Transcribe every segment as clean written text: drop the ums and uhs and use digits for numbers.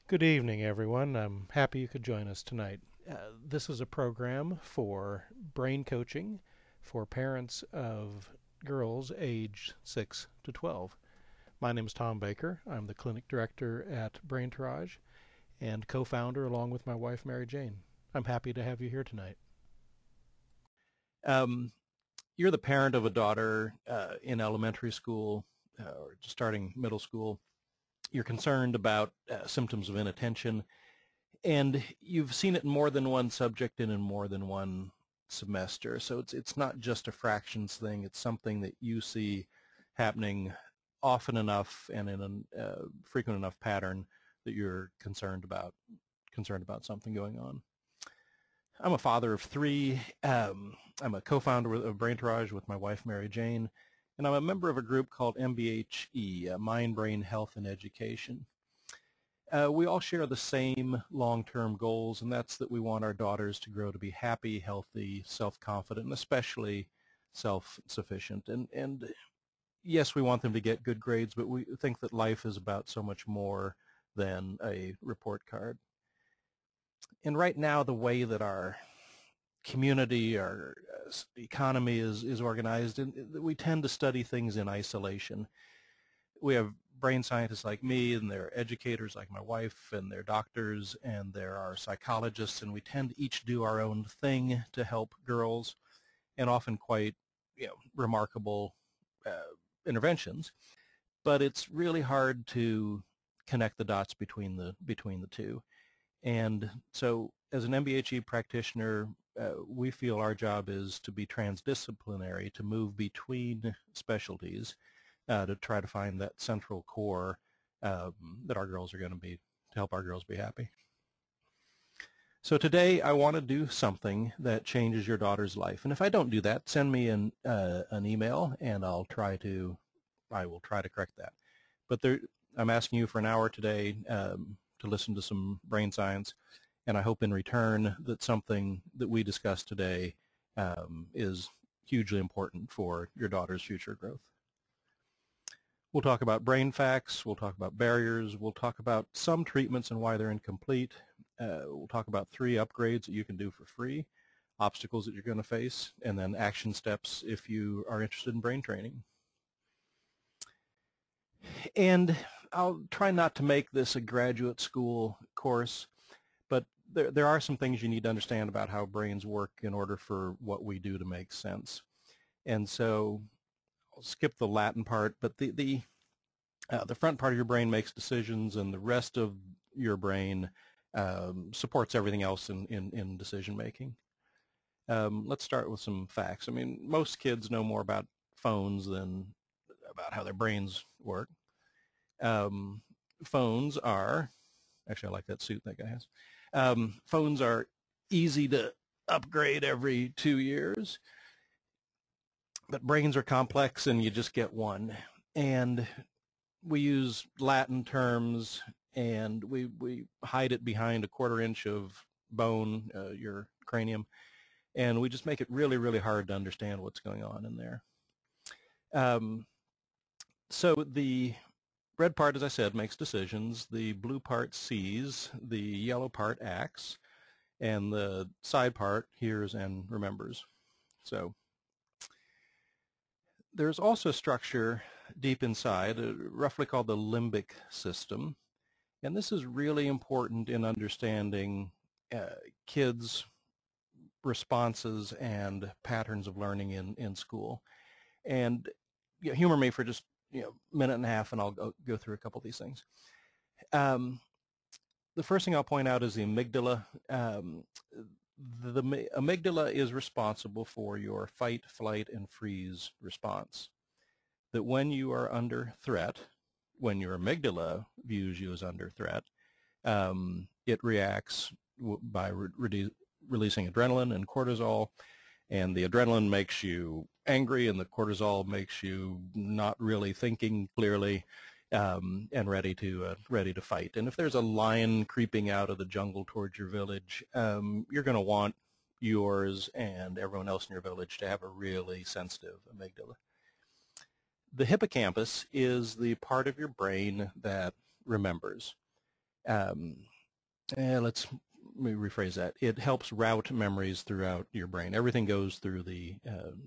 Good evening, everyone. I'm happy you could join us tonight. This is a program for brain coaching for parents of girls aged 6 to 12. My name is Tom Baker. I'm the clinic director at Braintourage and co-founder along with my wife, Mary Jane. I'm happy to have you here tonight. Um, you're the parent of a daughter in elementary school or just starting middle school. You're concerned about symptoms of inattention, and you've seen it in more than one subject and in more than one semester. So it's not just a fractions thing. It's something that you see happening often enough and in a frequent enough pattern that you're concerned about something going on. I'm a father of three. I'm a co-founder of Braintourage with my wife, Mary Jane, and I'm a member of a group called MBHE, Mind, Brain, Health, and Education. We all share the same long-term goals, and that's that we want our daughters to grow to be happy, healthy, self-confident, and especially self-sufficient. And yes, we want them to get good grades, but we think that life is about so much more than a report card. And right now, the way that our community, our economy is organized, and we tend to study things in isolation. We have brain scientists like me, and there are educators like my wife, and there are doctors, and there are psychologists, and we tend to each do our own thing to help girls, and often quite remarkable interventions. But it's really hard to connect the dots between the two. And so as an MBHE practitioner, we feel our job is to be transdisciplinary, to move between specialties, to try to find that central core that our girls are going to be, to help our girls be happy. So today I want to do something that changes your daughter's life. And if I don't do that, send me an email and I will try to correct that. But I'm asking you for an hour today to listen to some brain science, and I hope in return that something that we discussed today is hugely important for your daughter's future growth. We'll talk about brain facts, we'll talk about barriers, we'll talk about some treatments and why they're incomplete, we'll talk about 3 upgrades that you can do for free, obstacles that you're going to face, and then action steps if you are interested in brain training. And I'll try not to make this a graduate school course, but there are some things you need to understand about how brains work in order for what we do to make sense. And so I'll skip the Latin part, but the front part of your brain makes decisions, and the rest of your brain supports everything else in decision making. Let's start with some facts. I mean, most kids know more about phones than about how their brains work. Phones are, actually I like that suit that guy has. Phones are easy to upgrade every 2 years, but brains are complex and you just get one. And we use Latin terms and we hide it behind a 1/4 inch of bone, your cranium, and we just make it really, really hard to understand what's going on in there. So the red part, as I said, makes decisions. The blue part sees. The yellow part acts. And the side part hears and remembers. So there's also a structure deep inside, roughly called the limbic system. And this is really important in understanding kids' responses and patterns of learning in school. And humor me for just minute and a half, and I'll go through a couple of these things. The first thing I'll point out is the amygdala. The amygdala is responsible for your fight, flight, and freeze response. That when you are under threat, when your amygdala views you as under threat, it reacts by releasing adrenaline and cortisol, and the adrenaline makes you angry and the cortisol makes you not really thinking clearly, and ready to fight. And if there's a lion creeping out of the jungle towards your village, you're going to want yours and everyone else in your village to have a really sensitive amygdala. The hippocampus is the part of your brain that remembers. Let me rephrase that. It helps route memories throughout your brain. Everything goes through the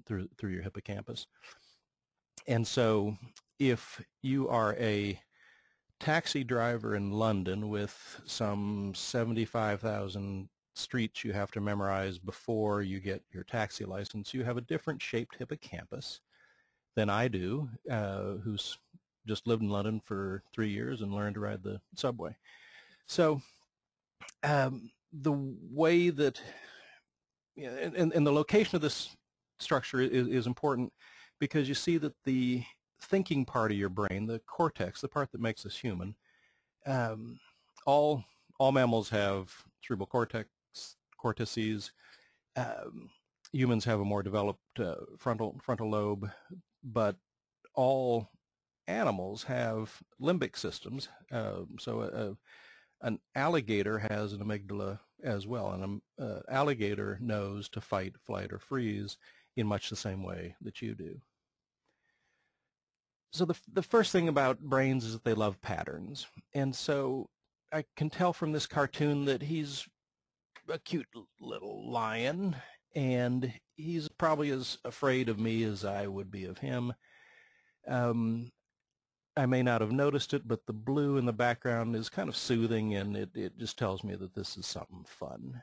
through your hippocampus. And so if you are a taxi driver in London with some 75,000 streets you have to memorize before you get your taxi license, you have a different shaped hippocampus than I do, who's just lived in London for 3 years and learned to ride the subway. So the way that, and the location of this structure is important, because you see that the thinking part of your brain, the cortex, the part that makes us human, all mammals have cerebral cortices. Humans have a more developed frontal lobe, but all animals have limbic systems. An alligator has an amygdala as well, and an alligator knows to fight, flight, or freeze in much the same way that you do. So the first thing about brains is that they love patterns. And so I can tell from this cartoon that he's a cute little lion, and he's probably as afraid of me as I would be of him. I may not have noticed it, but the blue in the background is kind of soothing, and it just tells me that this is something fun.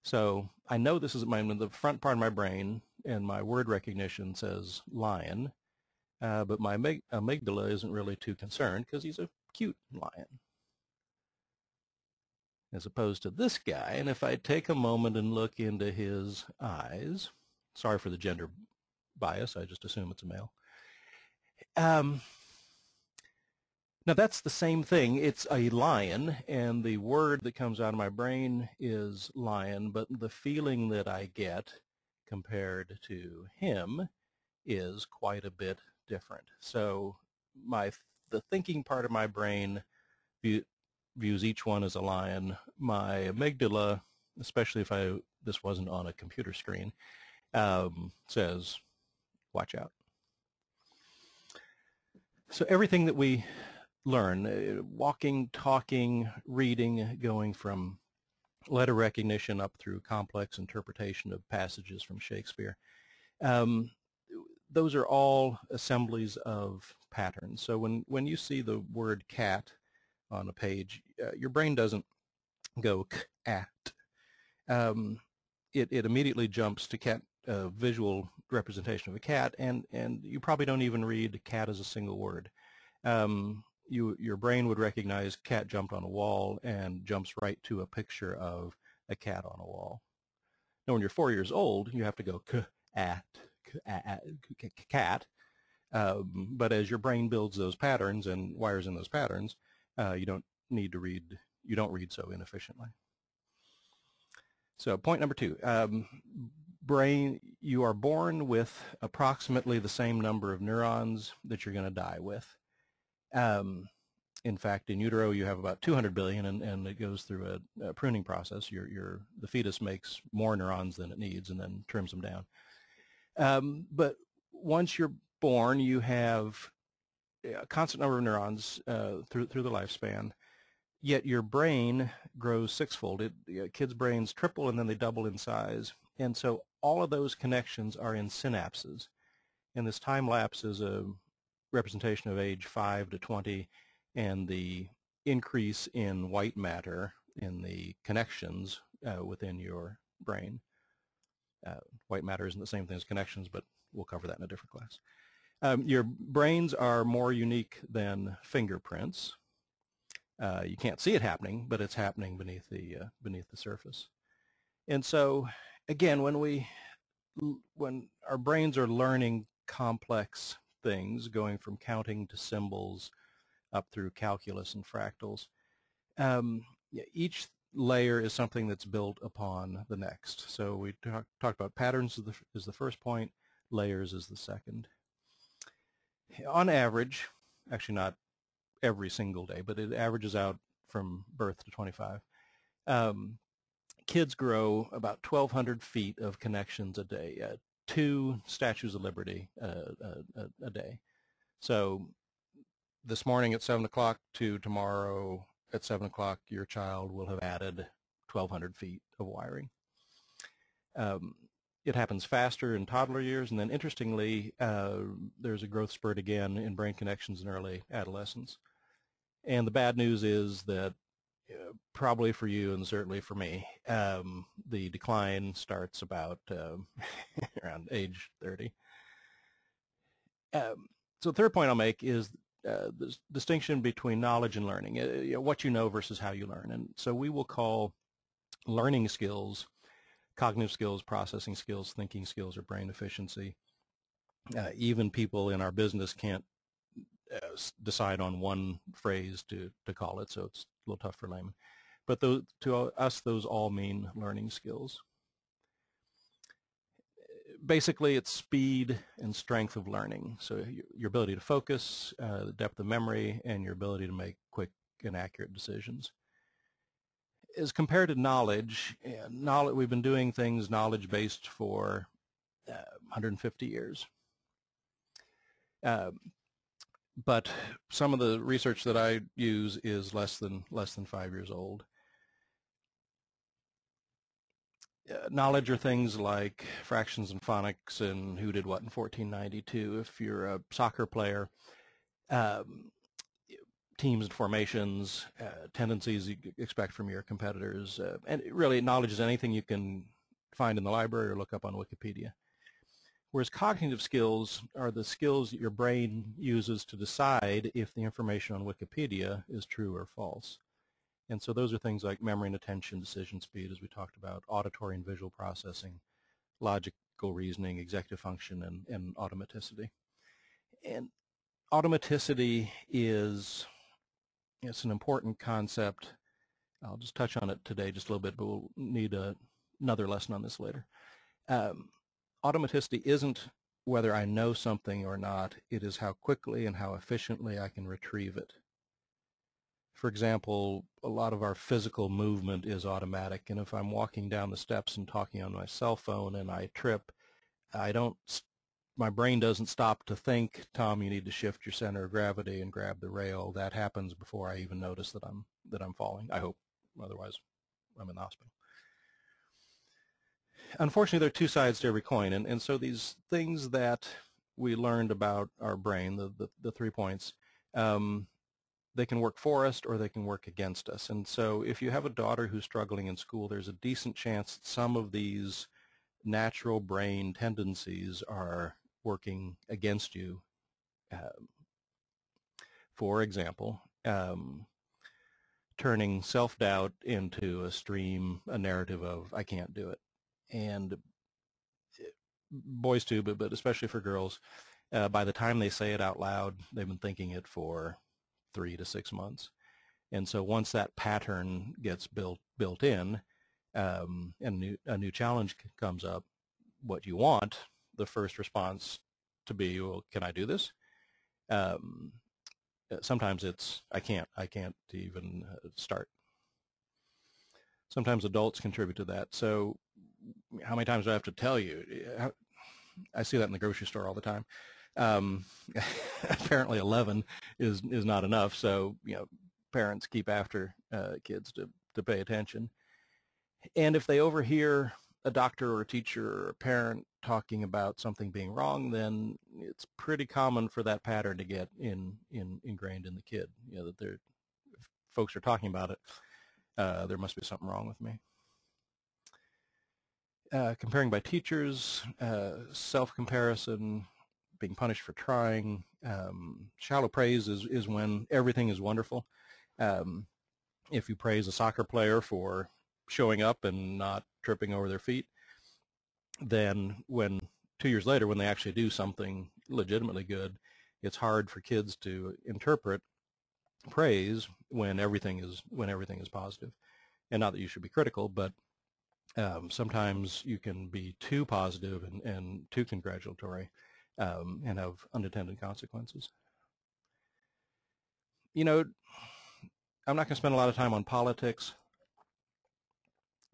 So I know this is the front part of my brain, and my word recognition says lion. But my amygdala isn't really too concerned because he's a cute lion, as opposed to this guy. And if I take a moment and look into his eyes, sorry for the gender bias, I just assume it's a male. Now that's the same thing. It's a lion, and the word that comes out of my brain is lion, but the feeling that I get compared to him is quite a bit different. So the thinking part of my brain views each one as a lion. My amygdala, especially if this wasn't on a computer screen, says, watch out. So everything that we learn, walking, talking, reading, going from letter recognition up through complex interpretation of passages from Shakespeare, those are all assemblies of patterns. So when you see the word cat on a page, your brain doesn't go cat. It immediately jumps to cat, visual representation of a cat, and you probably don't even read cat as a single word. Your brain would recognize cat jumped on a wall and jumps right to a picture of a cat on a wall. Now when you're 4 years old, you have to go cat, but as your brain builds those patterns and wires in those patterns, you don't read so inefficiently. So point number 2, you are born with approximately the same number of neurons that you're going to die with. In fact, in utero you have about 200 billion, and it goes through a pruning process. The fetus makes more neurons than it needs and then trims them down. But once you're born, you have a constant number of neurons through the lifespan, yet your brain grows sixfold. Kids' brains triple and then they double in size. And so all of those connections are in synapses. And this time lapse is a representation of age 5 to 20, and the increase in white matter in the connections within your brain. White matter isn't the same thing as connections, but we'll cover that in a different class. Your brains are more unique than fingerprints. You can't see it happening, but it's happening beneath the surface. And so, again, when our brains are learning complex things, going from counting to symbols up through calculus and fractals, each layer is something that's built upon the next. So we talked about patterns is the first point, layers is the second. On average, actually not every single day, but it averages out from birth to 25. Kids grow about 1,200 feet of connections a day, 2 Statues of Liberty a day. So this morning at 7 o'clock to tomorrow at 7 o'clock, your child will have added 1,200 feet of wiring. It happens faster in toddler years, and then interestingly, there's a growth spurt again in brain connections in early adolescence. And the bad news is that probably for you and certainly for me, the decline starts about around age 30. So the third point I'll make is the distinction between knowledge and learning, what you know versus how you learn. And so we will call learning skills cognitive skills, processing skills, thinking skills, or brain efficiency. Even people in our business can't decide on one phrase to call it, so it's a little tough for laymen. But to us, those all mean learning skills. Basically, it's speed and strength of learning. So your ability to focus, the depth of memory, and your ability to make quick and accurate decisions. As compared to knowledge, we've been doing things knowledge-based for 150 years. But some of the research that I use is less than 5 years old. Knowledge are things like fractions and phonics and who did what in 1492. If you're a soccer player, teams and formations, tendencies you expect from your competitors, and really knowledge is anything you can find in the library or look up on Wikipedia. Whereas cognitive skills are the skills that your brain uses to decide if the information on Wikipedia is true or false. And so those are things like memory and attention, decision speed, as we talked about, auditory and visual processing, logical reasoning, executive function, and automaticity. And automaticity is, it's an important concept. I'll just touch on it today just a little bit, but we'll need another lesson on this later. Automaticity isn't whether I know something or not, it is how quickly and how efficiently I can retrieve it. For example, a lot of our physical movement is automatic, and if I'm walking down the steps and talking on my cell phone and I trip, my brain doesn't stop to think, Tom, you need to shift your center of gravity and grab the rail. That happens before I even notice that I'm falling. I hope, otherwise I'm in the hospital. Unfortunately, there are two sides to every coin, and so these things that we learned about our brain, the 3 points, they can work for us or they can work against us. And so if you have a daughter who's struggling in school, there's a decent chance that some of these natural brain tendencies are working against you. For example, turning self-doubt into a narrative of, I can't do it. And boys too, but especially for girls, by the time they say it out loud, they've been thinking it for 3 to 6 months. And so once that pattern gets built in, and a new challenge comes up, what you want the first response to be, well, can I do this? Sometimes it's, I can't even start. Sometimes adults contribute to that. So how many times do I have to tell you? I see that in the grocery store all the time. Apparently 11 is not enough, so parents keep after kids to pay attention. And if they overhear a doctor or a teacher or a parent talking about something being wrong, then it's pretty common for that pattern to get ingrained in the kid. That if folks are talking about it, there must be something wrong with me. Comparing by teachers, self-comparison, being punished for trying. Shallow praise is when everything is wonderful. If you praise a soccer player for showing up and not tripping over their feet, then 2 years later, when they actually do something legitimately good, it's hard for kids to interpret praise when everything is positive. And not that you should be critical, but sometimes you can be too positive and too congratulatory and have unintended consequences. I'm not going to spend a lot of time on politics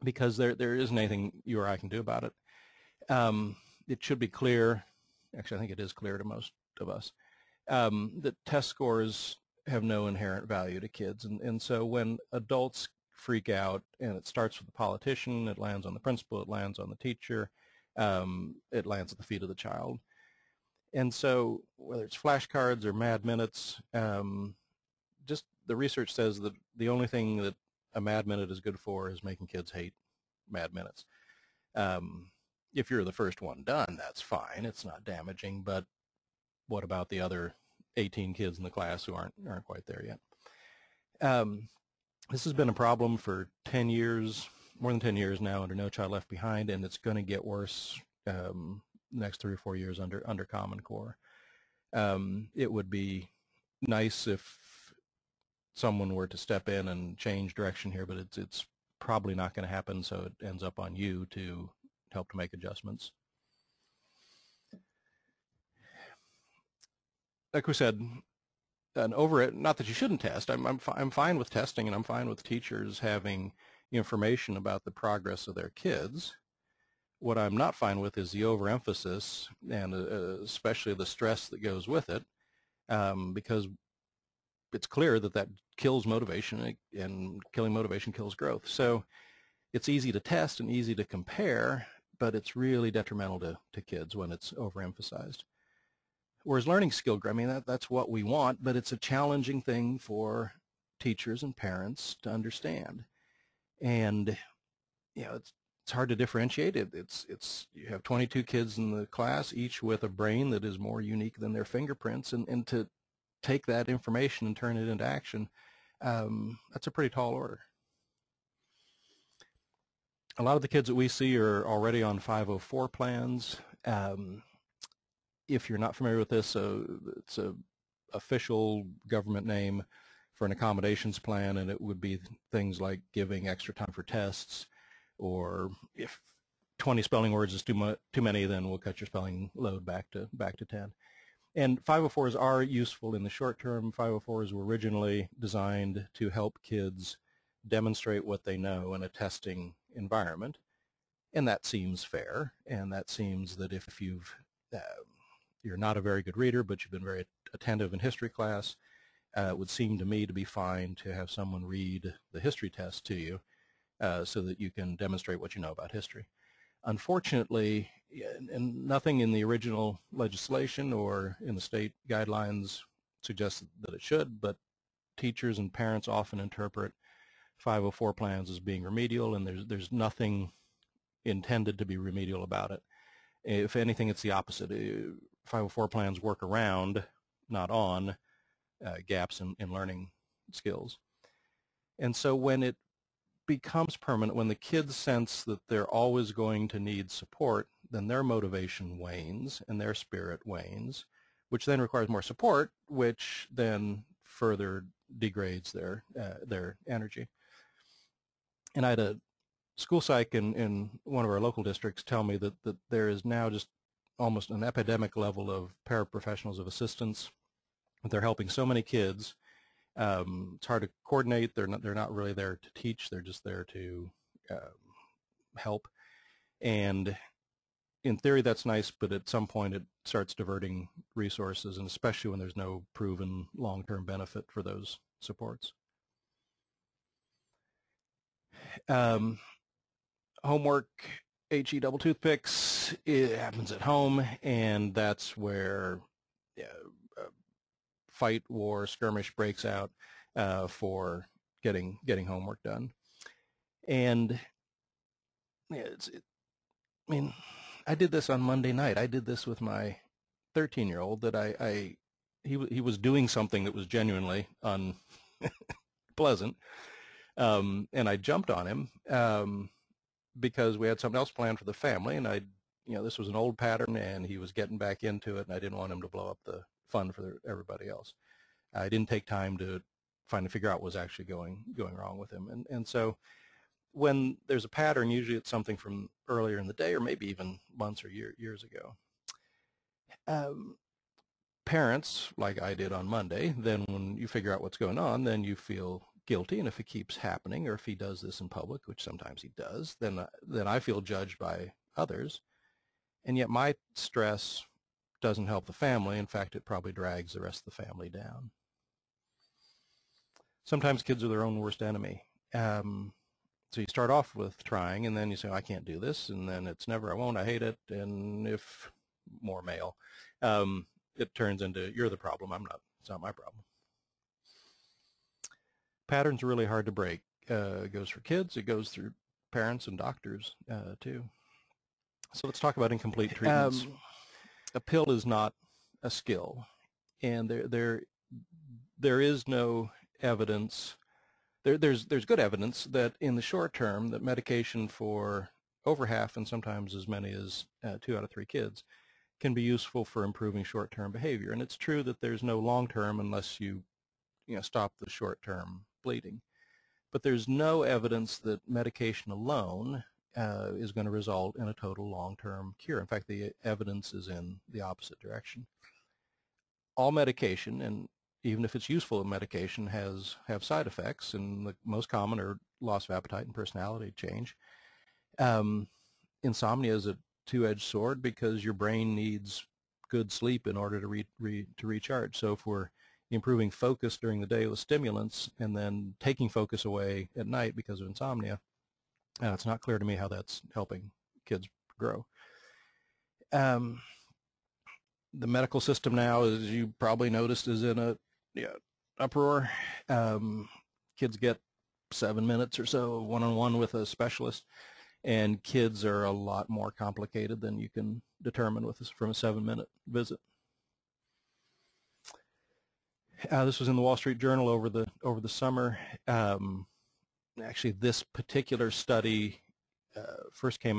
because there isn't anything you or I can do about it. It should be clear, actually I think it is clear to most of us, that test scores have no inherent value to kids. And so when adults freak out, and it starts with the politician, it lands on the principal, it lands on the teacher, it lands at the feet of the child. And so whether it's flashcards or mad minutes, just the research says that the only thing that a mad minute is good for is making kids hate mad minutes. If you're the first one done, that's fine. It's not damaging. But what about the other 18 kids in the class who aren't quite there yet? This has been a problem for 10 years, more than 10 years now, under No Child Left Behind, and it's going to get worse next 3 or 4 years under Common Core. It would be nice if someone were to step in and change direction here, but it's probably not going to happen, so it ends up on you to help to make adjustments. Like we said, and over it, not that you shouldn't test. I'm fine with testing, and I'm fine with teachers having information about the progress of their kids. What I'm not fine with is the overemphasis, and especially the stress that goes with it, because it's clear that that kills motivation, and killing motivation kills growth. So it's easy to test and easy to compare, but it's really detrimental to kids when it's overemphasized. Whereas learning skill, I mean, that's what we want, but it's a challenging thing for teachers and parents to understand. And, you know, it's hard to differentiate it. You have 22 kids in the class, each with a brain that is more unique than their fingerprints, and to take that information and turn it into action, that's a pretty tall order. A lot of the kids that we see are already on 504 plans. If you're not familiar with this, it's an official government name for an accommodations plan, and it would be things like giving extra time for tests, or if 20 spelling words is too many, then we'll cut your spelling load back to 10. And 504s are useful in the short term. 504s were originally designed to help kids demonstrate what they know in a testing environment, and that seems fair. And that seems that if you're not a very good reader, but you've been very attentive in history class, it would seem to me to be fine to have someone read the history test to you so that you can demonstrate what you know about history. Unfortunately, and nothing in the original legislation or in the state guidelines suggests that it should, but teachers and parents often interpret 504 plans as being remedial, and there's nothing intended to be remedial about it. If anything, it's the opposite. 504 plans work around, not on, gaps in learning skills. And so when it becomes permanent, when the kids sense that they're always going to need support, then their motivation wanes and their spirit wanes, which then requires more support, which then further degrades their energy. And I had a school psych in one of our local districts tell me that there is now just almost an epidemic level of paraprofessionals, of assistants. They're helping so many kids. It's hard to coordinate. They're not really there to teach. They're just there to help. And in theory, that's nice, but at some point it starts diverting resources, and especially when there's no proven long-term benefit for those supports. Homework, HE double toothpicks, it happens at home, and that's where fight, war, skirmish breaks out for getting homework done. And I mean, I did this on Monday night. I did this with my 13-year-old. That he was doing something that was genuinely unpleasant, and I jumped on him because we had something else planned for the family, and this was an old pattern, and he was getting back into it, and I didn't want him to blow up the fun for everybody else. I didn't take time to figure out what was actually going wrong with him, and so when there's a pattern, usually it's something from earlier in the day, or maybe even months or years ago. Parents, like I did on Monday, then when you figure out what's going on, then you feel guilty, and if it keeps happening, or if he does this in public, which sometimes he does, then I feel judged by others, and yet my stress doesn't help the family. In fact, it probably drags the rest of the family down. Sometimes kids are their own worst enemy. So you start off with trying, and then you say, I can't do this, and then it's never, I won't, I hate it, and if more male, it turns into, you're the problem, I'm not, it's not my problem. Patterns are really hard to break. It goes for kids, it goes through parents and doctors too. So let's talk about incomplete treatments. A pill is not a skill, and there is no evidence. There's good evidence that in the short term that medication for over half and sometimes as many as 2 out of 3 kids can be useful for improving short-term behavior. And it's true that there's no long-term unless you stop the short-term bleeding. But there's no evidence that medication alone is going to result in a total long-term cure. In fact, the evidence is in the opposite direction. All medication, and even if it's useful medication, have side effects, and the most common are loss of appetite and personality change. Insomnia is a two-edged sword because your brain needs good sleep in order to recharge. So if we're improving focus during the day with stimulants and then taking focus away at night because of insomnia, it's not clear to me how that's helping kids grow. The medical system now, as you probably noticed, is in a uproar. Kids get 7 minutes or so one-on-one with a specialist, and kids are a lot more complicated than you can determine from a 7-minute visit. This was in the Wall Street Journal over the summer. Actually, this particular study first came.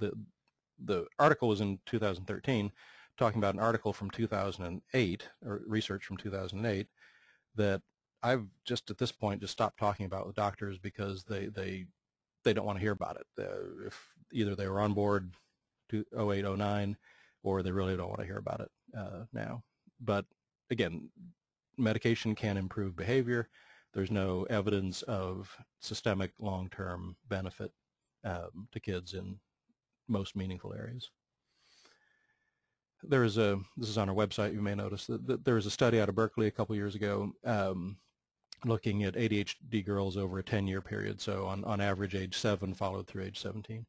The article was in 2013, talking about an article from 2008, or research from 2008, that I've just at this point just stopped talking about with doctors because they don't want to hear about it. If either they were on board to 08, 09, or they really don't want to hear about it now. But again, medication can improve behavior. There's no evidence of systemic long-term benefit to kids in most meaningful areas. This is on our website, you may notice, that there was a study out of Berkeley a couple years ago looking at ADHD girls over a 10-year period, so on average age 7 followed through age 17,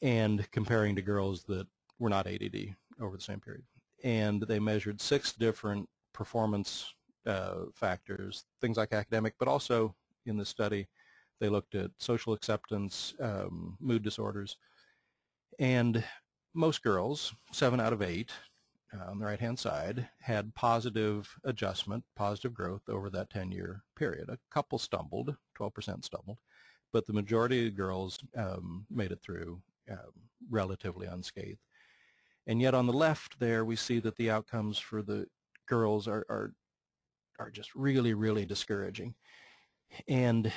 and comparing to girls that were not ADD over the same period. And they measured 6 different performance factors, things like academic, but also in this study they looked at social acceptance, mood disorders, and most girls, 7 out of 8 on the right-hand side, had positive adjustment, positive growth over that 10-year period. A couple stumbled, 12% stumbled, but the majority of girls made it through relatively unscathed. And yet on the left there, we see that the outcomes for the girls are just really, really discouraging. And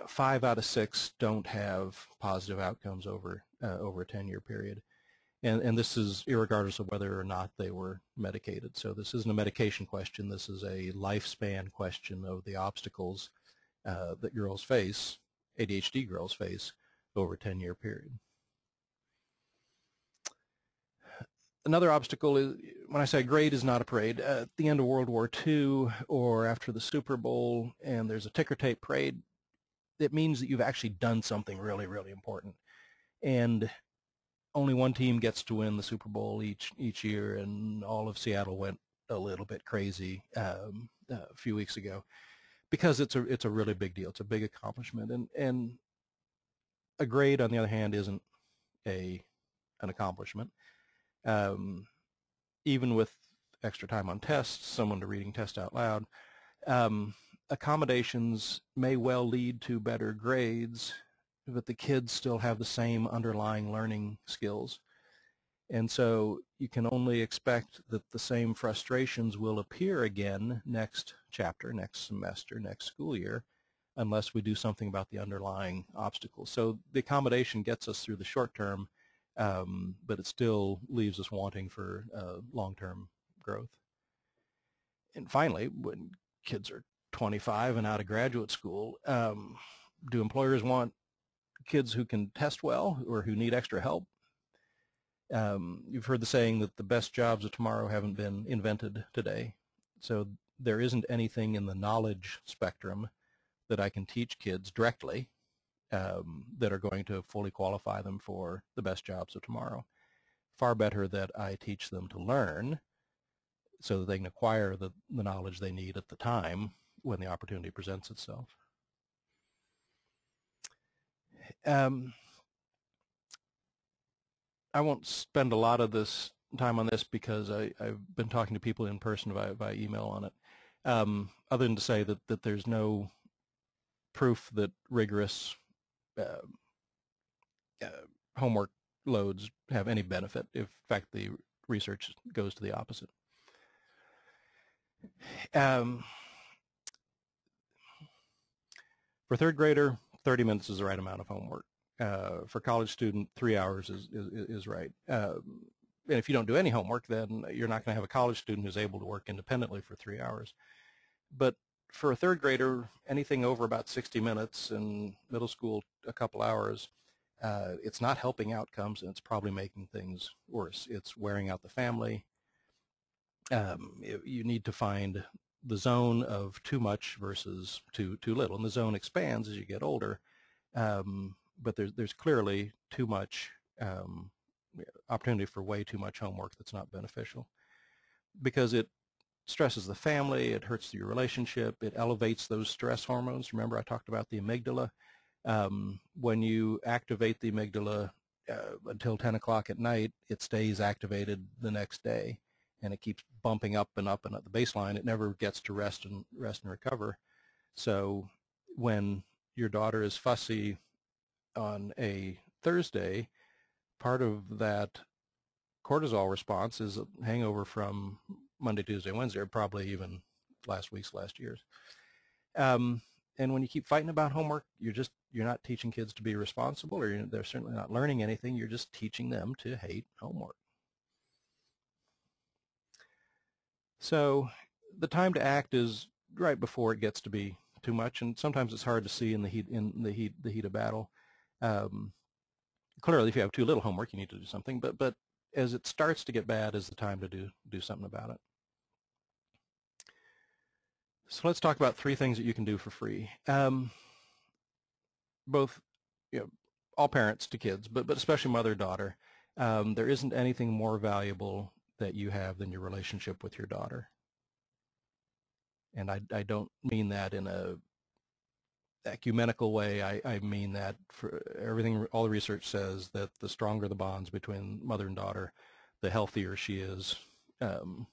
5 out of 6 don't have positive outcomes over a 10-year period. And this is irregardless of whether or not they were medicated. So this isn't a medication question. This is a lifespan question of the obstacles that girls face, ADHD girls face, over a 10-year period. Another obstacle is, when I say grade is not a parade, at the end of World War II or after the Super Bowl and there's a ticker tape parade, it means that you've actually done something really, really important. And only one team gets to win the Super Bowl each year, and all of Seattle went a little bit crazy a few weeks ago because it's a really big deal. It's a big accomplishment, and a grade, on the other hand, isn't an accomplishment. Even with extra time on tests, someone to reading tests out loud, accommodations may well lead to better grades, but the kids still have the same underlying learning skills. And so you can only expect that the same frustrations will appear again next chapter, next semester, next school year, unless we do something about the underlying obstacles. So the accommodation gets us through the short term, but it still leaves us wanting for long-term growth. And finally, when kids are 25 and out of graduate school, do employers want kids who can test well or who need extra help? You've heard the saying that the best jobs of tomorrow haven't been invented today. So there isn't anything in the knowledge spectrum that I can teach kids directly that are going to fully qualify them for the best jobs of tomorrow. Far better that I teach them to learn so that they can acquire the knowledge they need at the time when the opportunity presents itself. I won't spend a lot of this time on this because I've been talking to people in person via email on it, other than to say that there's no proof that rigorous homework loads have any benefit. In fact, the research goes to the opposite. For third grader, 30 minutes is the right amount of homework. For college student, 3 hours is right. And if you don't do any homework, then you're not going to have a college student who's able to work independently for 3 hours. But for a third grader, anything over about 60 minutes, and middle school, a couple hours, it's not helping outcomes, and it's probably making things worse. It's wearing out the family. You need to find the zone of too much versus too little, and the zone expands as you get older. But there's clearly too much opportunity for way too much homework that's not beneficial, because it stresses the family, it hurts your relationship, it elevates those stress hormones. Remember, I talked about the amygdala. When you activate the amygdala until 10 o'clock at night, it stays activated the next day, and it keeps bumping up and up and up the baseline. It never gets to rest and recover. So when your daughter is fussy on a Thursday, part of that cortisol response is a hangover from Monday, Tuesday, Wednesday, or probably even last year's. And when you keep fighting about homework, you're not teaching kids to be responsible, or they're certainly not learning anything. You're just teaching them to hate homework. So the time to act is right before it gets to be too much, and sometimes it's hard to see in the heat of battle. Clearly, if you have too little homework, you need to do something. But as it starts to get bad, is the time to do something about it. So let's talk about 3 things that you can do for free. Both, all parents to kids, but especially mother-daughter. There isn't anything more valuable that you have than your relationship with your daughter. And I don't mean that in a ecumenical way. I mean that for everything, all the research says that the stronger the bonds between mother and daughter, the healthier she is.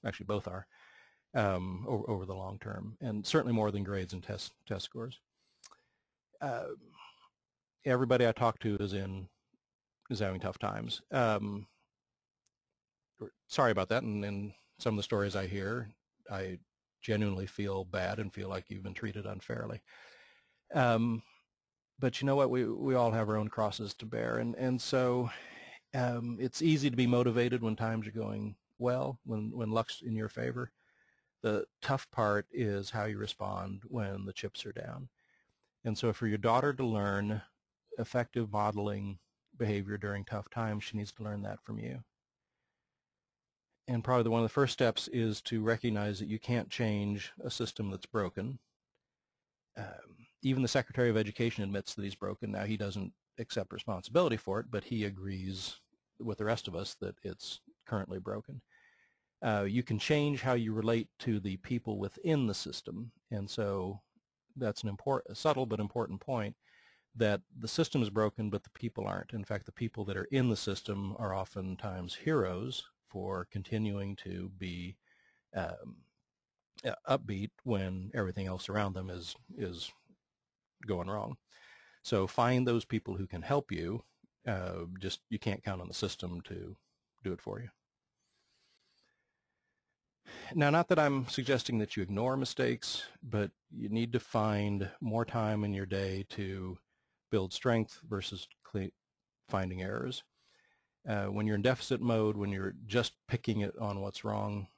Actually, both are over the long term, and certainly more than grades and test scores. Everybody I talk to is having tough times. Sorry about that, and some of the stories I hear, I genuinely feel bad and feel like you've been treated unfairly. But you know what? We all have our own crosses to bear, and so it's easy to be motivated when times are going well, when luck's in your favor. The tough part is how you respond when the chips are down. And so for your daughter to learn effective modeling behavior during tough times, she needs to learn that from you. And probably one of the first steps is to recognize that you can't change a system that's broken. Even the Secretary of Education admits that he's broken. Now, he doesn't accept responsibility for it, but he agrees with the rest of us that it's currently broken. You can change how you relate to the people within the system, and so that's a subtle but important point, that the system is broken, but the people aren't. In fact, the people that are in the system are oftentimes heroes for continuing to be upbeat when everything else around them is going wrong. So find those people who can help you. You can't count on the system to do it for you. Now, not that I'm suggesting that you ignore mistakes, but you need to find more time in your day to build strength versus finding errors. When you're in deficit mode, when you're just picking it on what's wrong,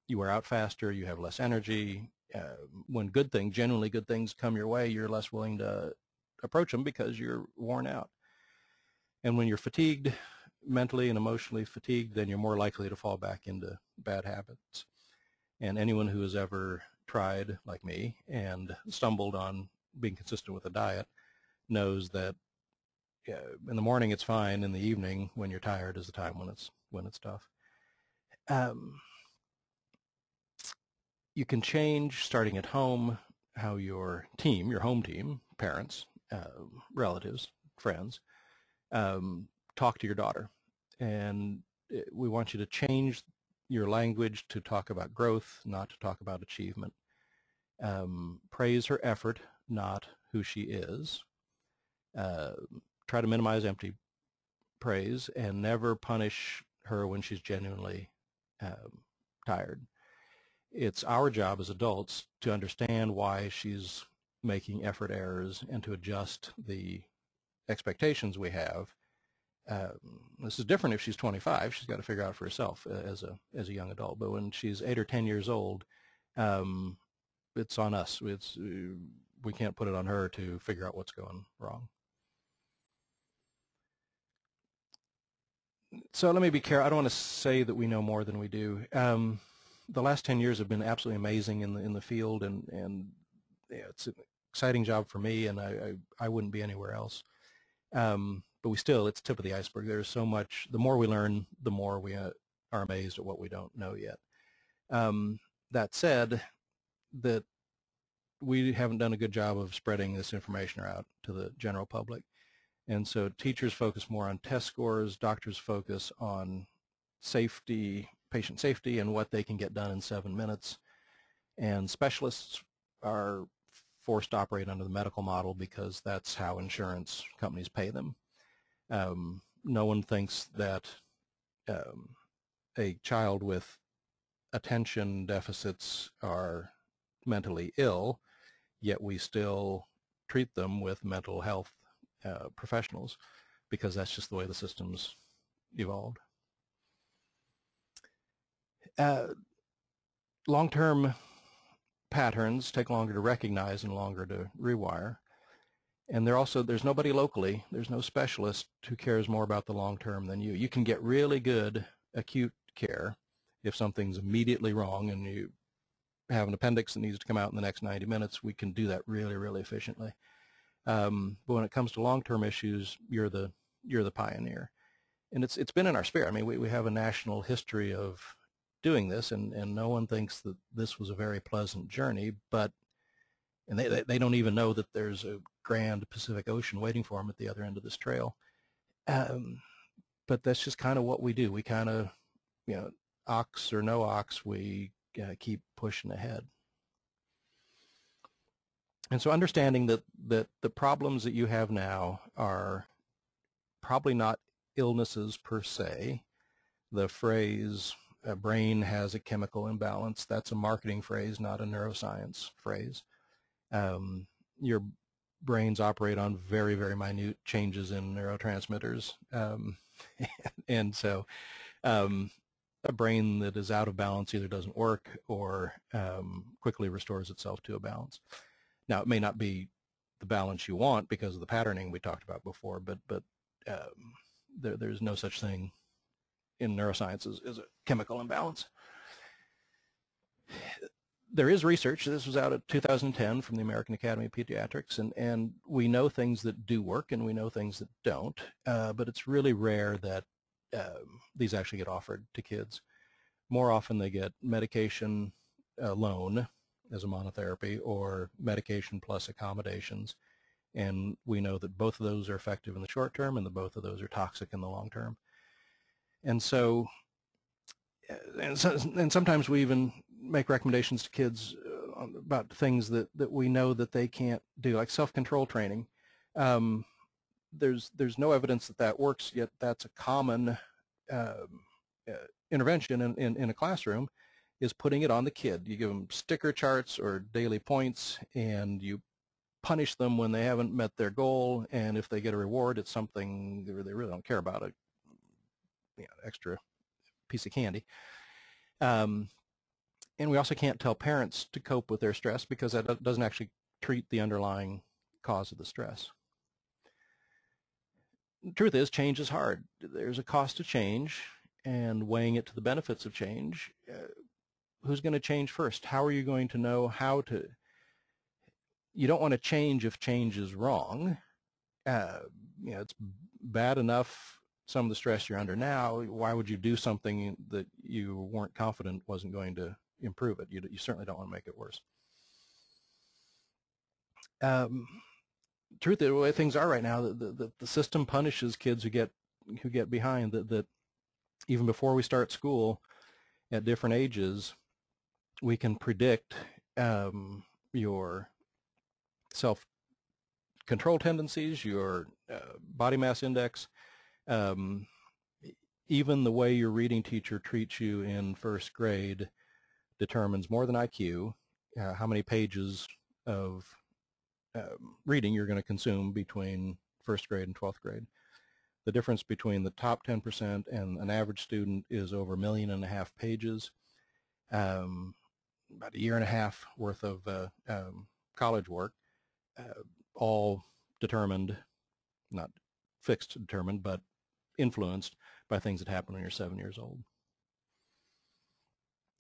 you wear out faster, you have less energy. When genuinely good things come your way, you're less willing to approach them because you're worn out. And when you're fatigued, mentally and emotionally fatigued, then you're more likely to fall back into bad habits. And anyone who has ever tried, like me, and stumbled on being consistent with a diet knows that in the morning it's fine. In the evening, when you're tired, is the time when it's tough. You can change, starting at home, how your team, your home team, parents, relatives, friends, talk to your daughter. And we want you to change your language to talk about growth, not to talk about achievement. Praise her effort, not who she is. Try to minimize empty praise and never punish her when she's genuinely tired. It's our job as adults to understand why she's making effort errors and to adjust the expectations we have. This is different if she's 25. She's got to figure out for herself as a young adult. But when she's 8 or 10 years old, it's on us. We can't put it on her to figure out what's going wrong. So let me be careful. I don't want to say that we know more than we do. The last 10 years have been absolutely amazing in the field, and yeah, it's an exciting job for me, and I wouldn't be anywhere else. But it's tip of the iceberg. There's so much. The more we learn, the more we are amazed at what we don't know yet. That said, that we haven't done a good job of spreading this information out to the general public. And so teachers focus more on test scores, doctors focus on safety, patient safety, and what they can get done in 7 minutes. And specialists are forced to operate under the medical model because that's how insurance companies pay them. No one thinks that a child with attention deficits are mentally ill, yet we still treat them with mental health professionals because that's just the way the system's evolved. Long-term patterns take longer to recognize and longer to rewire. And there's nobody locally, there's no specialist who cares more about the long term than you. You can get really good acute care if something's immediately wrong and you have an appendix that needs to come out in the next 90 minutes. We can do that really, really efficiently. But when it comes to long-term issues, you're the pioneer. And it's been in our spirit. I mean, we have a national history of doing this, and no one thinks that this was a very pleasant journey, and they don't even know that there's a grand Pacific Ocean waiting for them at the other end of this trail. But that's just kind of what we do. We kind of, ox or no ox, we keep pushing ahead. And so understanding that the problems that you have now are probably not illnesses per se. The phrase, a brain has a chemical imbalance, that's a marketing phrase, not a neuroscience phrase. Your brains operate on very, very minute changes in neurotransmitters. And so a brain that is out of balance either doesn't work or quickly restores itself to a balance. Now, it may not be the balance you want because of the patterning we talked about before, but there's no such thing in neuroscience as a chemical imbalance. There is research. This was out in 2010 from the American Academy of Pediatrics, and we know things that do work and we know things that don't, but it's really rare that these actually get offered to kids. More often they get medication alone as a monotherapy or medication plus accommodations, and we know that both of those are effective in the short term and that both of those are toxic in the long term. And so, and sometimes we even make recommendations to kids about things that we know that they can't do, like self-control training. There's no evidence that works, yet that's a common intervention in a classroom, is putting it on the kid. You give them sticker charts or daily points, and you punish them when they haven't met their goal, and if they get a reward, it's something they really don't care about, a extra piece of candy. And we also can't tell parents to cope with their stress because that doesn't actually treat the underlying cause of the stress. The truth is, change is hard. There's a cost to change, and weighing it to the benefits of change who's going to change first? How are you going to know how to? You don't want to change if change is wrong. It's bad enough some of the stress you're under now. Why would you do something that you weren't confident wasn't going to improve it? You certainly don't want to make it worse. Truth, the way things are right now, the system punishes kids who get behind. That even before we start school, at different ages, we can predict your self-control tendencies, your body mass index, even the way your reading teacher treats you in first grade determines more than IQ, how many pages of reading you're going to consume between first grade and 12th grade. The difference between the top 10% and an average student is over 1.5 million pages. About a year and a half worth of college work, all determined, not fixed determined, but influenced by things that happen when you're 7 years old.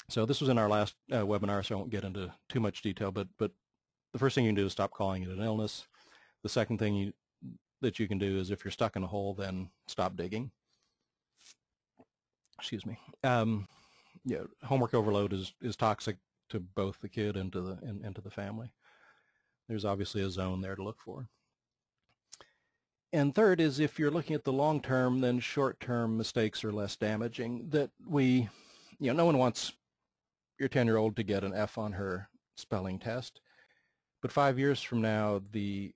So this was in our last webinar, so I won't get into too much detail, but the first thing you can do is stop calling it an illness. The second thing that you can do is if you're stuck in a hole, then stop digging. Excuse me. Homework overload is toxic to both the kid and to the family. There's obviously a zone there to look for. And third is if you're looking at the long term, then short-term mistakes are less damaging. That no one wants your 10-year-old to get an F on her spelling test, but 5 years from now, the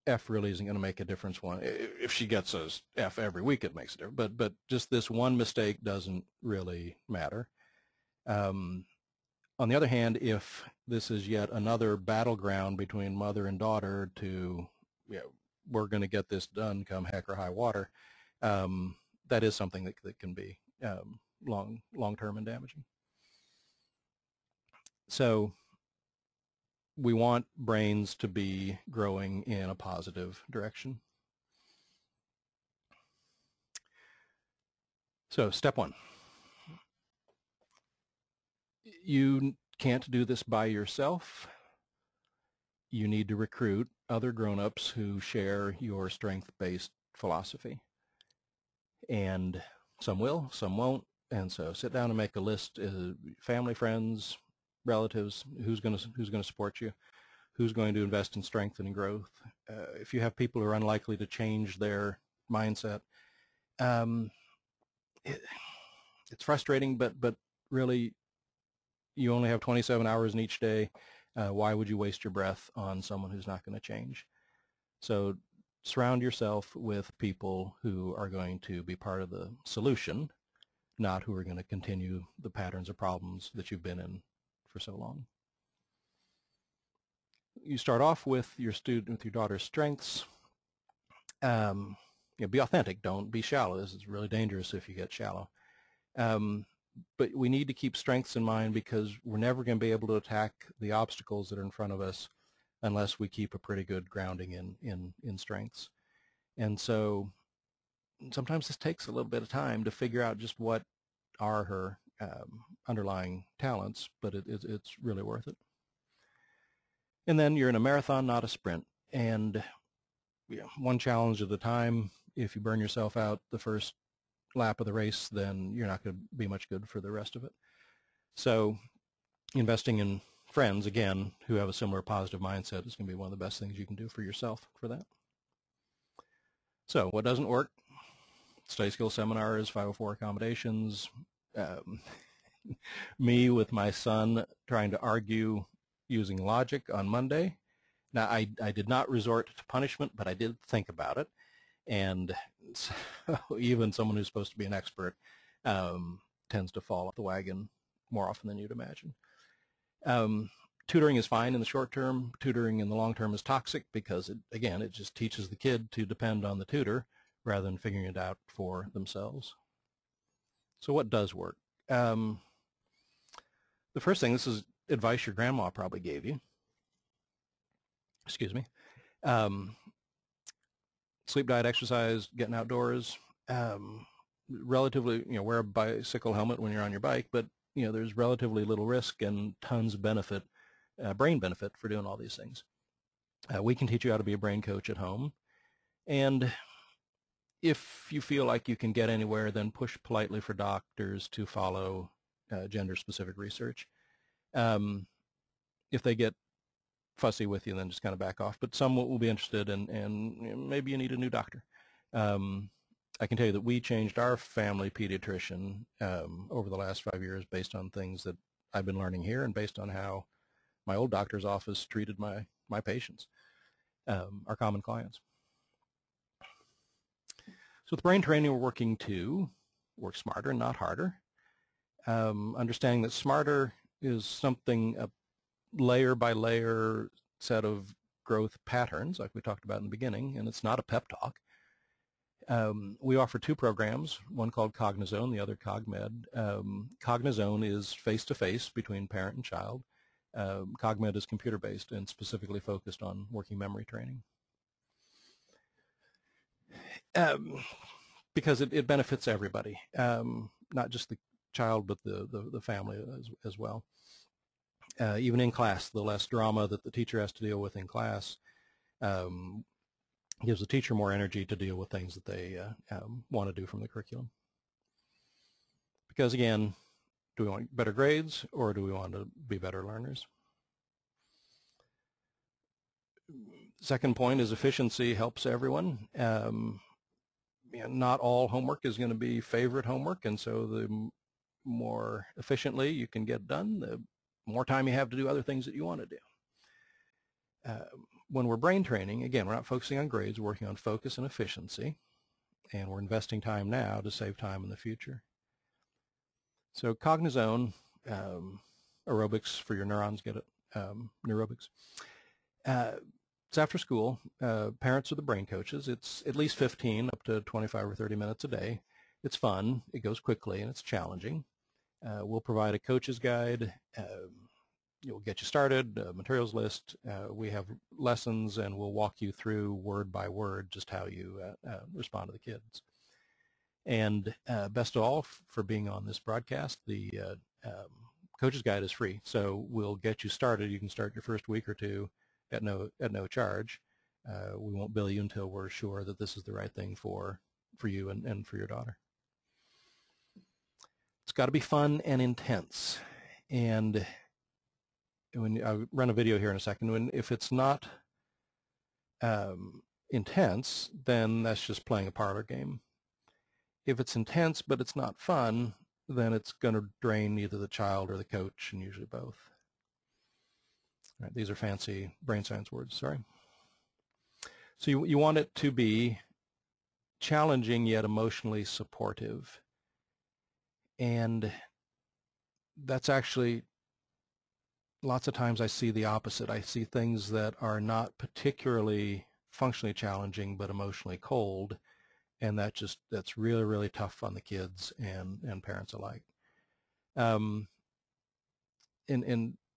F really isn't going to make a difference. If she gets a F every week, it makes a difference. But just this one mistake doesn't really matter. On the other hand, if this is yet another battleground between mother and daughter to, we're going to get this done come heck or high water, that is something that can be long-term and damaging. So we want brains to be growing in a positive direction. So step one. You can't do this by yourself. You need to recruit other grown-ups who share your strength-based philosophy. And some will, some won't. And so sit down and make a list, family, friends, relatives, who's going to support you, who's going to invest in strength and growth. If you have people who are unlikely to change their mindset, it's frustrating, but really, you only have 27 hours in each day. Why would you waste your breath on someone who's not going to change? So surround yourself with people who are going to be part of the solution, not who are going to continue the patterns of problems that you've been in for so long. You start off with your daughter's strengths. Be authentic. Don't be shallow. This is really dangerous if you get shallow. But we need to keep strengths in mind because we're never going to be able to attack the obstacles that are in front of us unless we keep a pretty good grounding in strengths. And so sometimes this takes a little bit of time to figure out just what are her underlying talents, but it's really worth it. And then you're in a marathon, not a sprint. And one challenge at a time. If you burn yourself out the first lap of the race, then you're not going to be much good for the rest of it. So investing in friends, again, who have a similar positive mindset is going to be one of the best things you can do for yourself for that. So what doesn't work? Study skill seminars, 504 accommodations, me with my son trying to argue using logic on Monday. Now, I did not resort to punishment, but I did think about it. And so even someone who's supposed to be an expert tends to fall off the wagon more often than you'd imagine. Tutoring is fine in the short term. Tutoring in the long term is toxic because, it just teaches the kid to depend on the tutor rather than figuring it out for themselves. So what does work? The first thing, this is advice your grandma probably gave you. Excuse me. Sleep, diet, exercise, getting outdoors, relatively, wear a bicycle helmet when you're on your bike, but there's relatively little risk and tons of benefit, brain benefit for doing all these things. We can teach you how to be a brain coach at home. And if you feel like you can get anywhere, then push politely for doctors to follow gender-specific research. If they get fussy with you, then just kind of back off. But some will be interested, and maybe you need a new doctor. I can tell you that we changed our family pediatrician over the last 5 years based on things that I've been learning here and based on how my old doctor's office treated my patients, our common clients. So with brain training, we're working to work smarter and not harder. Understanding that smarter is something, a layer by layer set of growth patterns like we talked about in the beginning, and it's not a pep talk. We offer two programs, one called Cognizone, the other CogMed. Cognizone is face-to-face between parent and child. CogMed is computer-based and specifically focused on working memory training. Because it benefits everybody, not just the child, but the family as well. Even in class, the less drama that the teacher has to deal with in class gives the teacher more energy to deal with things that they want to do from the curriculum. Because again, do we want better grades or do we want to be better learners? Second point is efficiency helps everyone. Not all homework is going to be favorite homework, and so the more efficiently you can get done, the more time you have to do other things that you want to do. When we're brain training, again, we're not focusing on grades, we're working on focus and efficiency, and we're investing time now to save time in the future. So Cognizone, aerobics for your neurons, get it? Neurobics. It's after school. Parents are the brain coaches. It's at least 15 up to 25 or 30 minutes a day. It's fun, it goes quickly, and it's challenging. We'll provide a coach's guide. We'll get you started, a materials list. We have lessons, and we'll walk you through word by word just how you respond to the kids. And best of all, for being on this broadcast, the coach's guide is free. So we'll get you started. You can start your first week or two at no charge. We won't bill you until we're sure that this is the right thing for you and for your daughter. It's got to be fun and intense. And I'll run a video here in a second. If it's not intense, then that's just playing a parlor game. If it's intense but it's not fun, then it's going to drain either the child or the coach, and usually both. All right, these are fancy brain science words, sorry. So you want it to be challenging yet emotionally supportive. And that's actually, lots of times I see the opposite. I see things that are not particularly functionally challenging but emotionally cold, and that's really, really tough on the kids and parents alike. And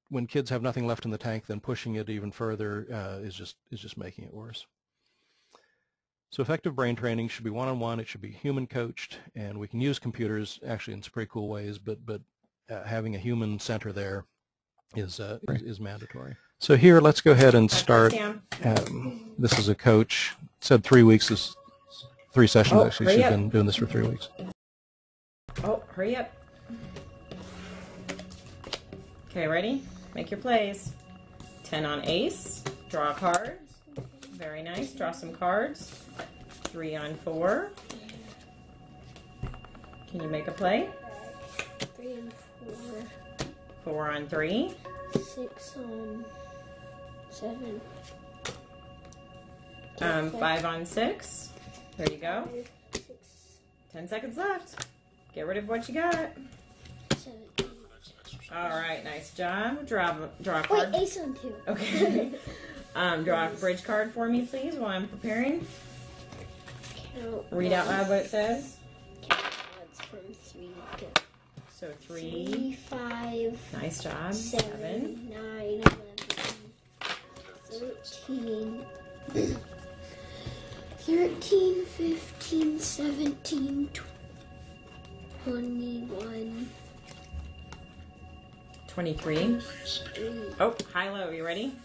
when kids have nothing left in the tank, then pushing it even further is just making it worse. So effective brain training should be one-on-one. It should be human coached, and we can use computers actually in some pretty cool ways, but having a human center there is mandatory. So here, let's go ahead and start. This is a coach. It said 3 weeks. This 3 sessions actually. She's been doing this for 3 weeks. Oh, hurry up. Okay, ready? Make your plays. 10 on ace. Draw a card. Very nice. Draw some cards. 3 on 4. Can you make a play? 3 on 4. 4 on 3. 6 on 7. 5 on 6. There you go. 6, 10 seconds left. Get rid of what you got. 7. All right, nice job. Draw a card. Wait, ace on 2. Okay. Draw a bridge card for me, please, while I'm preparing. Read out loud what it says. That's from 3. So 3, 5. Nice job. 7, 9, 11, 13, 15, 17, 21, 23. Oh, high-low. You ready?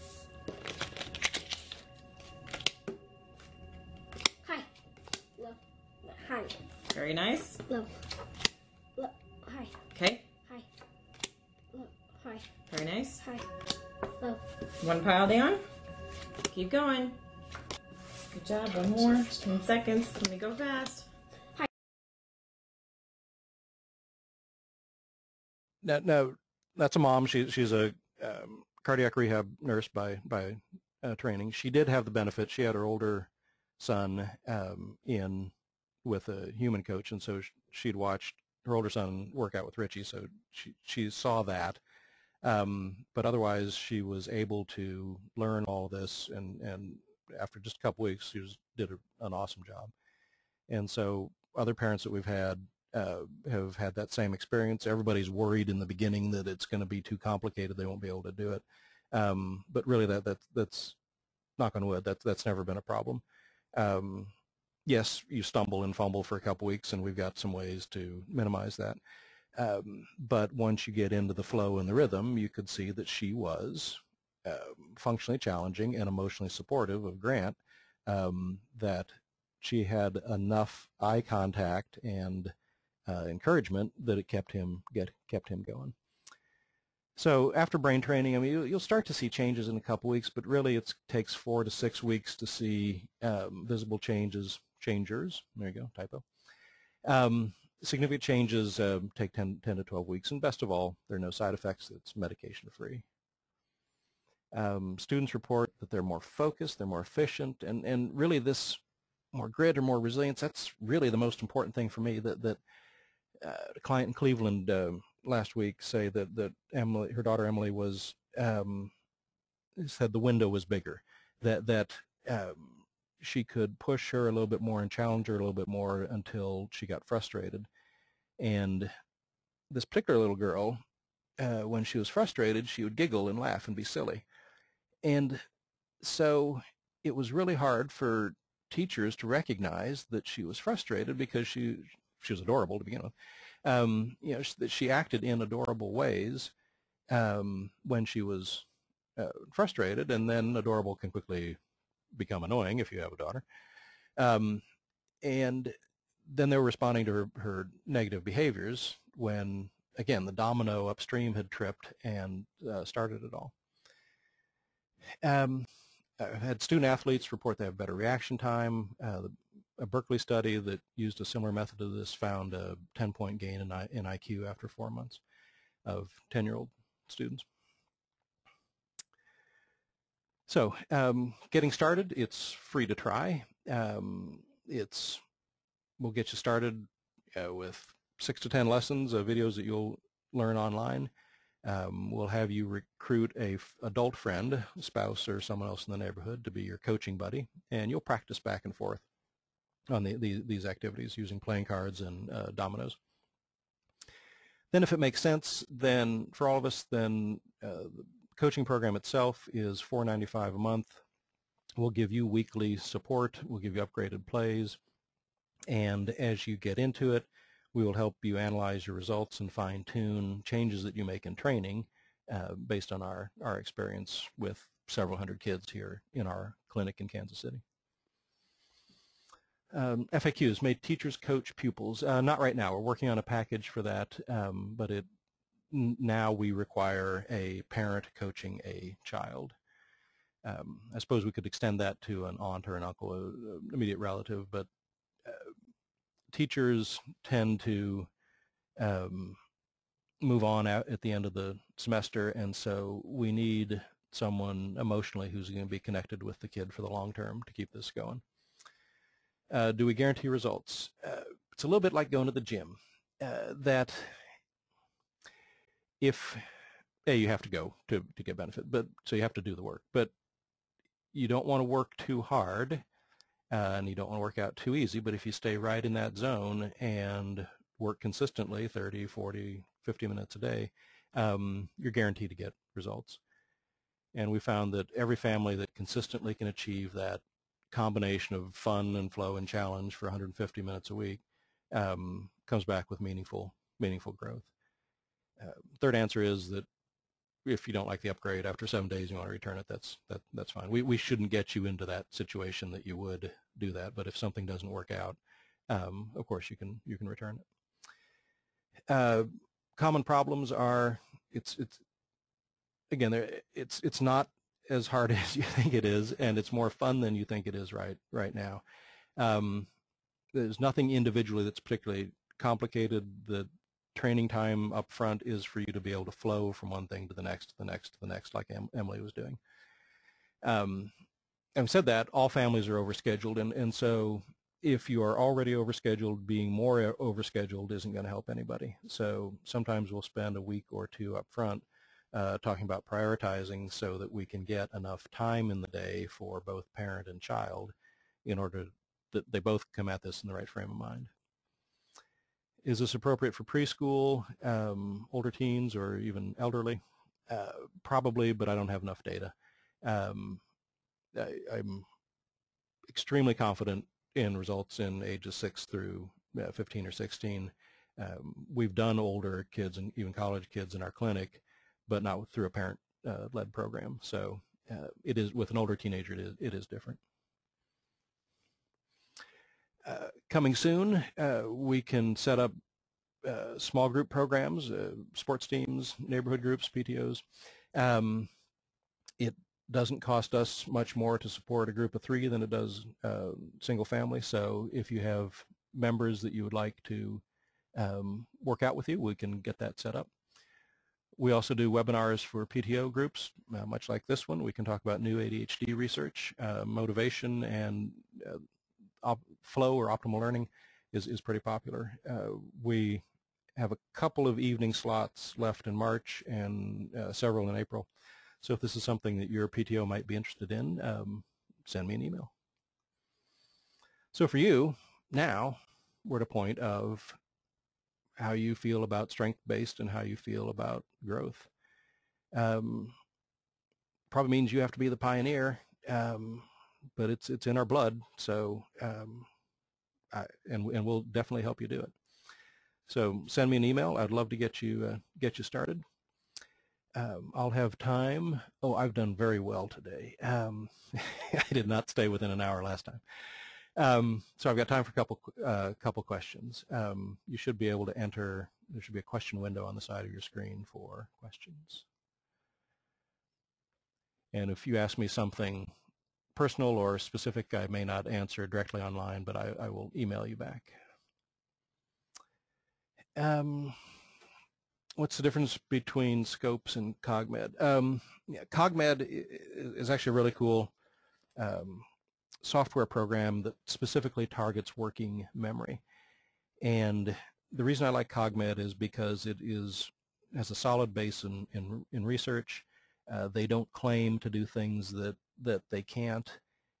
High. Low. High. Very nice. Low. Low. High. Okay. High. Low. High. Very nice. High. Low. One pile down. Keep going. Good job. One more. 10 seconds. Let me go fast. Now, that's a mom. She's a cardiac rehab nurse by training. She did have the benefit. She had her older son in with a human coach, and so she'd watched her older son work out with Richie, so she saw that. But otherwise, she was able to learn all this, and after just a couple weeks, she did an awesome job. And so other parents that we've had have had that same experience. Everybody's worried in the beginning that it's going to be too complicated, they won't be able to do it. But really, that's knock on wood, that's never been a problem. Yes, you stumble and fumble for a couple weeks, and we've got some ways to minimize that. But once you get into the flow and the rhythm, you could see that she was functionally challenging and emotionally supportive of Grant, that she had enough eye contact and encouragement that it kept him going. So after brain training, I mean, you'll start to see changes in a couple weeks, but really it takes 4 to 6 weeks to see visible changes. Changers, there you go, typo. Significant changes take 10 to 12 weeks, and best of all, there are no side effects. It's medication-free. Students report that they're more focused, they're more efficient, and really this more grit or more resilience, that's really the most important thing for me. That a client in Cleveland last week say that Emily, her daughter Emily, was said the window was bigger, that she could push her a little bit more and challenge her a little bit more until she got frustrated. And this particular little girl, when she was frustrated, she would giggle and laugh and be silly. And so it was really hard for teachers to recognize that she was frustrated because she was adorable to begin with. You know, that she acted in adorable ways when she was frustrated, and then adorable can quickly become annoying if you have a daughter. And then they were responding to her negative behaviors when, again, the domino upstream had tripped and started it all. I've had student athletes report they have better reaction time. A Berkeley study that used a similar method to this found a 10-point gain in IQ after 4 months of 10-year-old students. So getting started, it's free to try. We'll get you started with 6 to 10 lessons of videos that you'll learn online. We'll have you recruit a adult friend, a spouse, or someone else in the neighborhood to be your coaching buddy, and you'll practice back and forth on these activities using playing cards and dominoes. Then if it makes sense, then for all of us, then the coaching program itself is $4.95 a month. We'll give you weekly support. We'll give you upgraded plays. And as you get into it, we will help you analyze your results and fine-tune changes that you make in training based on our experience with several hundred kids here in our clinic in Kansas City. FAQs, may teachers coach pupils? Not right now. We're working on a package for that, but now we require a parent coaching a child. I suppose we could extend that to an aunt or an uncle, an immediate relative, but teachers tend to move on out at the end of the semester, and so we need someone emotionally who's going to be connected with the kid for the long term to keep this going. Do we guarantee results? It's a little bit like going to the gym, that if, you have to go to get benefit, but so you have to do the work, but you don't want to work too hard, and you don't want to work out too easy, but if you stay right in that zone and work consistently 30, 40, 50 minutes a day, you're guaranteed to get results. And we found that every family that consistently can achieve that combination of fun and flow and challenge for 150 minutes a week comes back with meaningful growth. Third answer is that if you don't like the upgrade after 7 days, you want to return it, that's fine. We shouldn't get you into that situation that you would do that, but if something doesn't work out, of course you can return it. Common problems are it's not as hard as you think it is, and it's more fun than you think it is right now. There's nothing individually that's particularly complicated. The training time up front is for you to be able to flow from one thing to the next, to the next, to the next, like Emily was doing. Having said that, all families are overscheduled, and so if you are already overscheduled, being more overscheduled isn't going to help anybody. So sometimes we'll spend a week or two up front talking about prioritizing so that we can get enough time in the day for both parent and child in order that they both come at this in the right frame of mind. Is this appropriate for preschool, older teens, or even elderly? Probably, but I don't have enough data. I'm extremely confident in results in ages 6 through 15 or 16. We've done older kids and even college kids in our clinic, but not through a parent-led program. So it is, with an older teenager, it is different. Coming soon, we can set up small group programs, sports teams, neighborhood groups, PTOs. It doesn't cost us much more to support a group of 3 than it does single family. So if you have members that you would like to work out with you, we can get that set up. We also do webinars for PTO groups, much like this one. We can talk about new ADHD research, motivation, and flow or optimal learning is pretty popular. We have a couple of evening slots left in March and several in April. So if this is something that your PTO might be interested in, send me an email. So for you, now we're at a point of how you feel about strength-based and how you feel about growth. Probably means you have to be the pioneer, but it's in our blood. So and we'll definitely help you do it. So send me an email. I'd love to get you started. I'll have time. Oh, I've done very well today. I did not stay within an hour last time. So I've got time for a couple questions. You should be able to enter. There should be a question window on the side of your screen for questions. And if you ask me something personal or specific, I may not answer directly online, but I will email you back. What's the difference between Scopes and CogMed? Yeah, CogMed is actually a really cool software program that specifically targets working memory. And the reason I like CogMed is because it has a solid base in research. They don't claim to do things that they can't.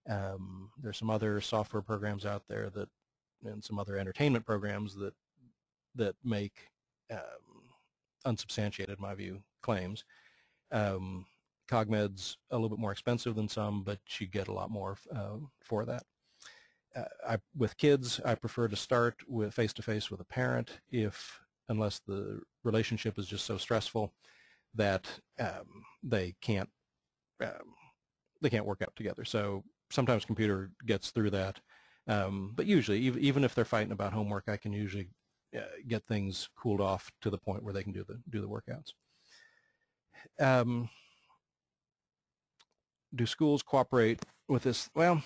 There's some other software programs out there and some other entertainment programs that make unsubstantiated, in my view, claims. CogMed's a little bit more expensive than some, but you get a lot more for that. With kids, I prefer to start with face-to-face with a parent unless the relationship is just so stressful that they can't work out together. So sometimes computer gets through that, but usually, even if they're fighting about homework, I can usually get things cooled off to the point where they can do the workouts. Do schools cooperate with this? Well,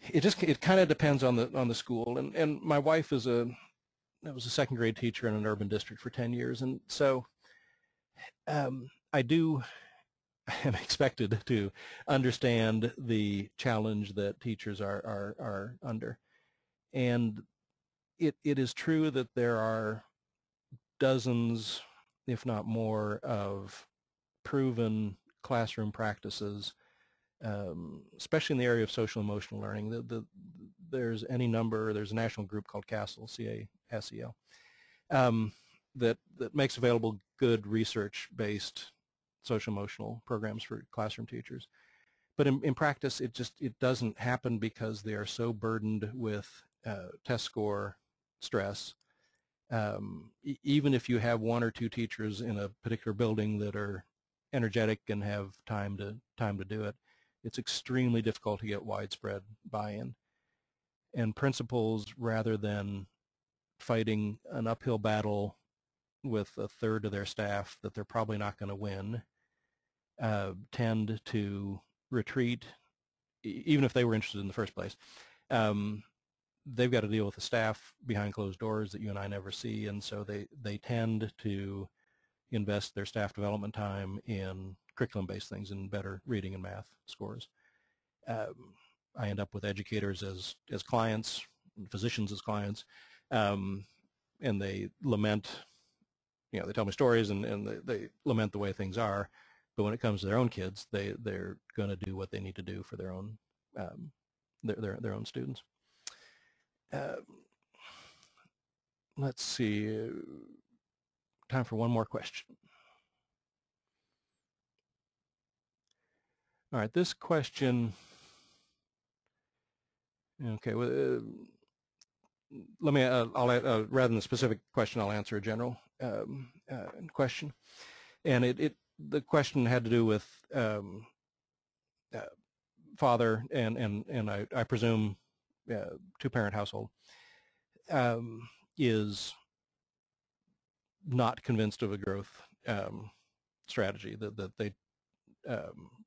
it kind of depends on the school. And my wife was a second grade teacher in an urban district for 10 years, and so I am expected to understand the challenge that teachers are under. And it is true that there are dozens, if not more, of proven classroom practices, especially in the area of social emotional learning. There's any number. There's a national group called CASEL, C-A-S-E-L, that makes available good research-based social emotional programs for classroom teachers. But in practice, it doesn't happen because they are so burdened with test score stress Even if you have one or two teachers in a particular building that are energetic and have time to do it, it's extremely difficult to get widespread buy-in. And principals, rather than fighting an uphill battle with a third of their staff that they're probably not going to win, tend to retreat, even if they were interested in the first place. They've got to deal with the staff behind closed doors that you and I never see, and so they tend to invest their staff development time in curriculum-based things and better reading and math scores. I end up with educators as clients, physicians as clients, and they lament, they tell me stories and they lament the way things are, but when it comes to their own kids, they're going to do what they need to do for their own their own students. Let's see, time for one more question. All right, this question, okay, let me, rather than the specific question, I'll answer a general question. And the question had to do with father and I presume two-parent household, is not convinced of a growth strategy, that they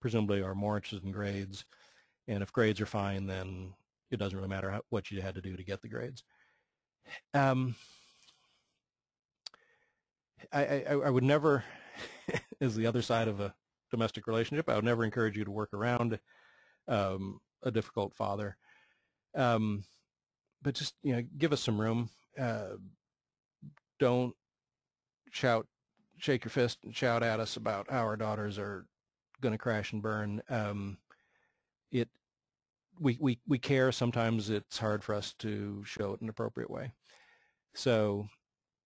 presumably are more interested in grades, and if grades are fine, then it doesn't really matter what you had to do to get the grades. I would never, as the other side of a domestic relationship, I would never encourage you to work around a difficult father. But just, give us some room. Don't shake your fist and shout at us about how our daughters are going to crash and burn. We care. Sometimes it's hard for us to show it in an appropriate way. So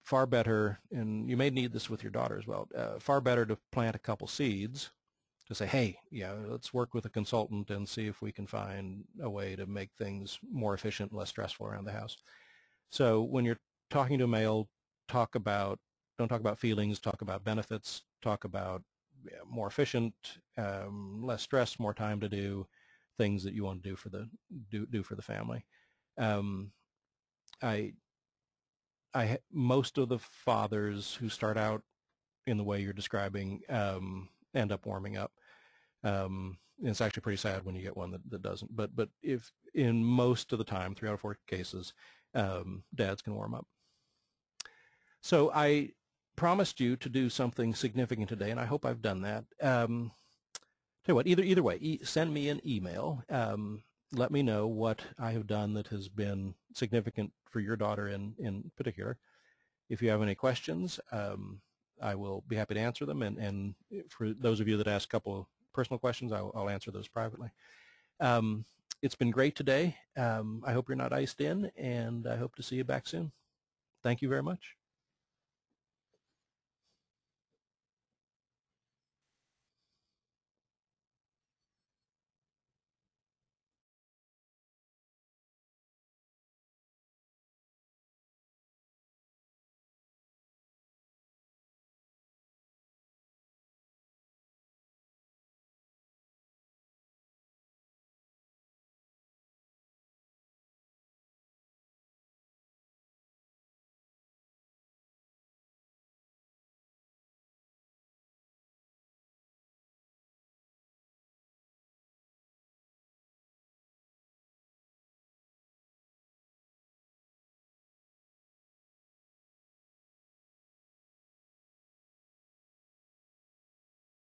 far better, and you may need this with your daughter as well, far better to plant a couple seeds to say, hey, let's work with a consultant and see if we can find a way to make things more efficient and less stressful around the house. So when you're talking to a male, don't talk about feelings, talk about benefits, talk about more efficient, less stress, more time to do things that you want to do for the family. Most of the fathers who start out in the way you're describing end up warming up. It's actually pretty sad when you get one that doesn't. But if in most of the time, 3 out of 4 cases, dads can warm up. So I promised you to do something significant today, and I hope I've done that. Tell you what, either way, send me an email. Let me know what I have done that has been significant for your daughter in particular. If you have any questions, I will be happy to answer them. And for those of you that ask a couple of personal questions, I'll answer those privately. It's been great today. I hope you're not iced in, and I hope to see you back soon. Thank you very much.